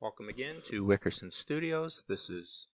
Welcome again to Wickerson Studios. This is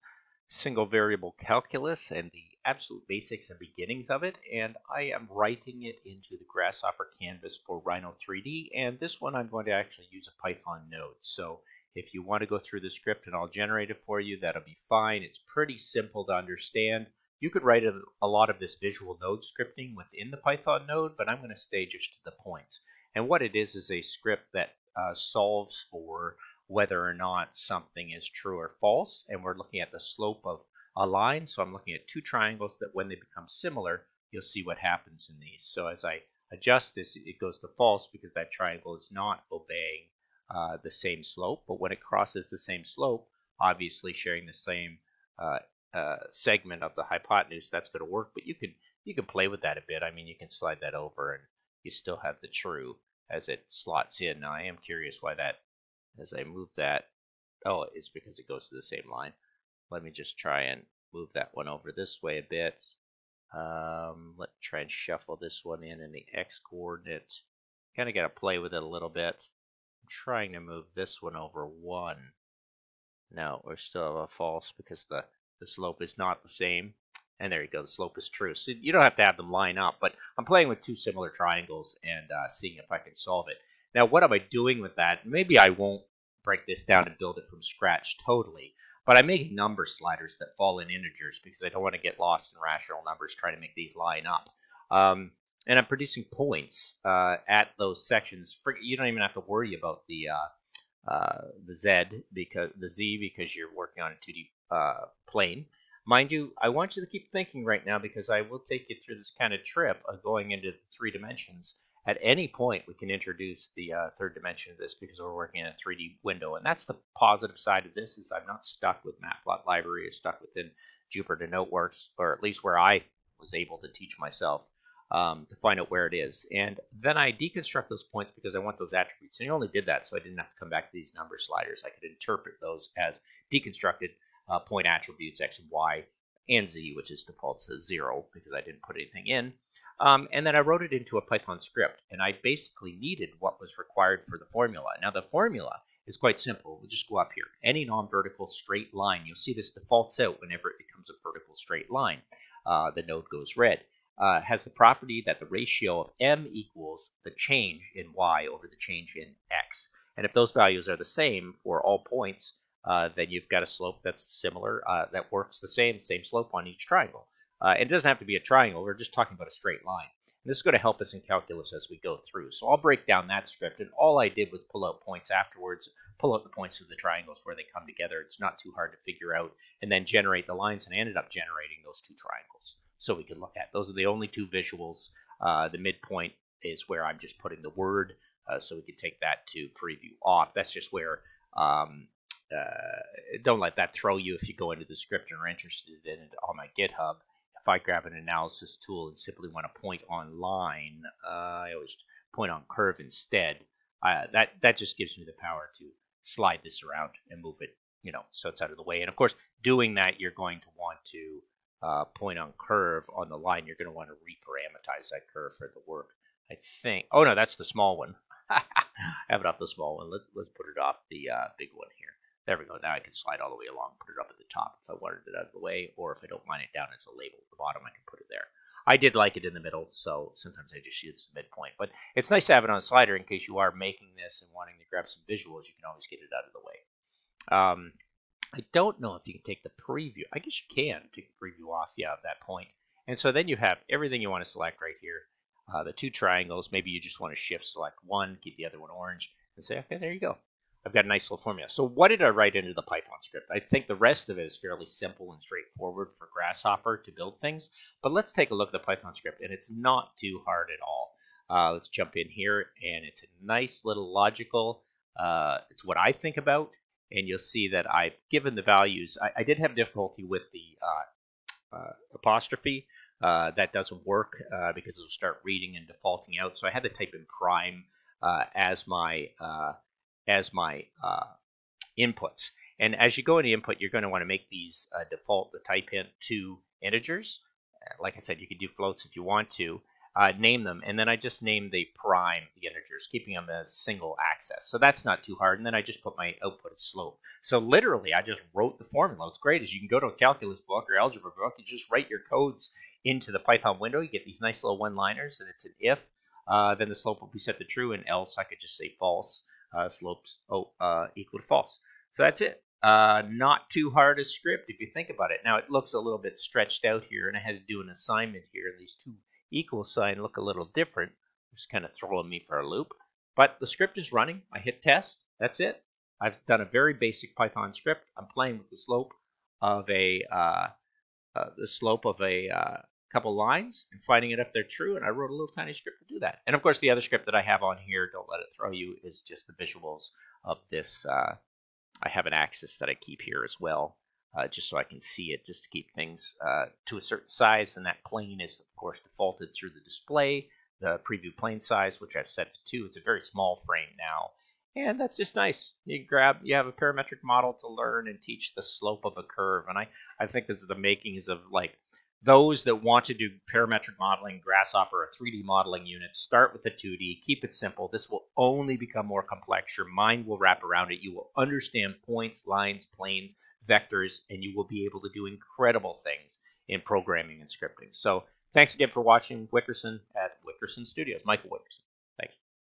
single variable calculus and the absolute basics and beginnings of it, and I am writing it into the Grasshopper canvas for Rhino 3D, and this one I'm going to actually use a Python node. So if you want to go through the script and I'll generate it for you, that'll be fine. It's pretty simple to understand. You could write a lot of this visual node scripting within the Python node, but I'm going to stay just to the points. And what it is a script that solves for whether or not something is true or false, and we're looking at the slope of a line. So I'm looking at two triangles that when they become similar, you'll see what happens in these. So as I adjust this, it goes to false because that triangle is not obeying the same slope. But when it crosses the same slope, obviously sharing the same segment of the hypotenuse, that's going to work. But you can play with that a bit. I mean, you can slide that over and you still have the true as it slots in. Now I am curious why that, as I move that, oh, it's because it goes to the same line. Let me just try and move that one over this way a bit. Let's try and shuffle this one in the x coordinate. Kind of got to play with it a little bit. I'm trying to move this one over 1. No, we're still a false because the slope is not the same. And there you go, the slope is true. So you don't have to have them line up, but I'm playing with two similar triangles and seeing if I can solve it. Now, what am I doing with that? Maybe I won't break this down and build it from scratch totally, but I'm making number sliders that fall in integers because I don't want to get lost in rational numbers trying to make these line up. And I'm producing points at those sections. You don't even have to worry about the z because you're working on a 2D plane. Mind you, I want you to keep thinking right now because I will take you through this kind of trip of going into the 3 dimensions. At any point, we can introduce the third dimension of this because we're working in a 3D window. And that's the positive side of this, is I'm not stuck with Matplotlib library or stuck within Jupyter Noteworks, or at least where I was able to teach myself to find out where it is. And then I deconstruct those points because I want those attributes. And I only did that so I didn't have to come back to these number sliders. I could interpret those as deconstructed point attributes, x and y, and z, which is default to 0 because I didn't put anything in. And then I wrote it into a Python script, and I basically needed what was required for the formula. Now, the formula is quite simple. We'll just go up here. Any non-vertical straight line, you'll see this defaults out whenever it becomes a vertical straight line. The node goes red. Has the property that the ratio of m equals the change in y over the change in x. And if those values are the same for all points, then you've got a slope that's similar, that works the same slope on each triangle. It doesn't have to be a triangle. We're just talking about a straight line. And this is going to help us in calculus as we go through. So I'll break down that script, and all I did was pull out points afterwards, pull out the points of the triangles where they come together. It's not too hard to figure out, and then generate the lines, and I ended up generating those two triangles so we could look at. Those are the only two visuals. The midpoint is where I'm just putting the word, so we could take that to preview off. That's just where don't let that throw you if you go into the script and are interested in it on my GitHub. If I grab an analysis tool and simply want to point on line, I always point on curve instead. That just gives me the power to slide this around and move it, so it's out of the way. And of course, doing that, you're going to want to point on curve on the line. You're going to want to reparameterize that curve for the work. I think. Oh no, that's the small one. I have it off the small one. Let's put it off the big one here. There we go. Now I can slide all the way along, put it up at the top if I wanted it out of the way, or if I don't want it down as a label at the bottom, I can put it there. I did like it in the middle, so sometimes I just use the midpoint. But it's nice to have it on a slider in case you are making this and wanting to grab some visuals. You can always get it out of the way. I don't know if you can take the preview. I guess you can take the preview off, yeah, of that point. And so then you have everything you want to select right here. The two triangles. Maybe you just want to shift select one, keep the other one orange, and say, okay, there you go. I've got a nice little formula. So what did I write into the Python script? I think the rest of it is fairly simple and straightforward for Grasshopper to build things. But let's take a look at the Python script, and it's not too hard at all. Let's jump in here, and it's a nice little logical. It's what I think about, and you'll see that I've given the values. I did have difficulty with the apostrophe. That doesn't work because it'll start reading and defaulting out. So I had to type in prime as my inputs. And as you go into input, you're going to want to make these default the type int to integers. Like I said, you can do floats if you want to. name them, and then I just name the prime the integers, keeping them as single access. So that's not too hard, and then I just put my output as slope. So literally, I just wrote the formula. What's great is you can go to a calculus book or algebra book, you just write your codes into the Python window, you get these nice little one-liners, and it's an if, then the slope will be set to true, and else I could just say false, slopes equal to false. So that's it. Not too hard a script if you think about it. Now it looks a little bit stretched out here, and I had to do an assignment here. These two equal sign look a little different. Just kind of throwing me for a loop. But the script is running. I hit test. That's it. I've done a very basic Python script. I'm playing with the slope of a couple lines and finding it if they're true. And I wrote a little tiny script to do that. And of course, the other script that I have on here, don't let it throw you, is just the visuals of this. I have an axis that I keep here as well, just so I can see it, just to keep things to a certain size. And that plane is, of course, defaulted through the display. The preview plane size, which I've set to 2, it's a very small frame now. And that's just nice. You have a parametric model to learn and teach the slope of a curve. And I think this is the makings of like those that want to do parametric modeling, Grasshopper, or 3D modeling units. Start with the 2D, keep it simple. This will only become more complex. Your mind will wrap around it. You will understand points, lines, planes, vectors, and you will be able to do incredible things in programming and scripting. So thanks again for watching. Wickerson at Wickerson Studios. Michael Wickerson. Thanks.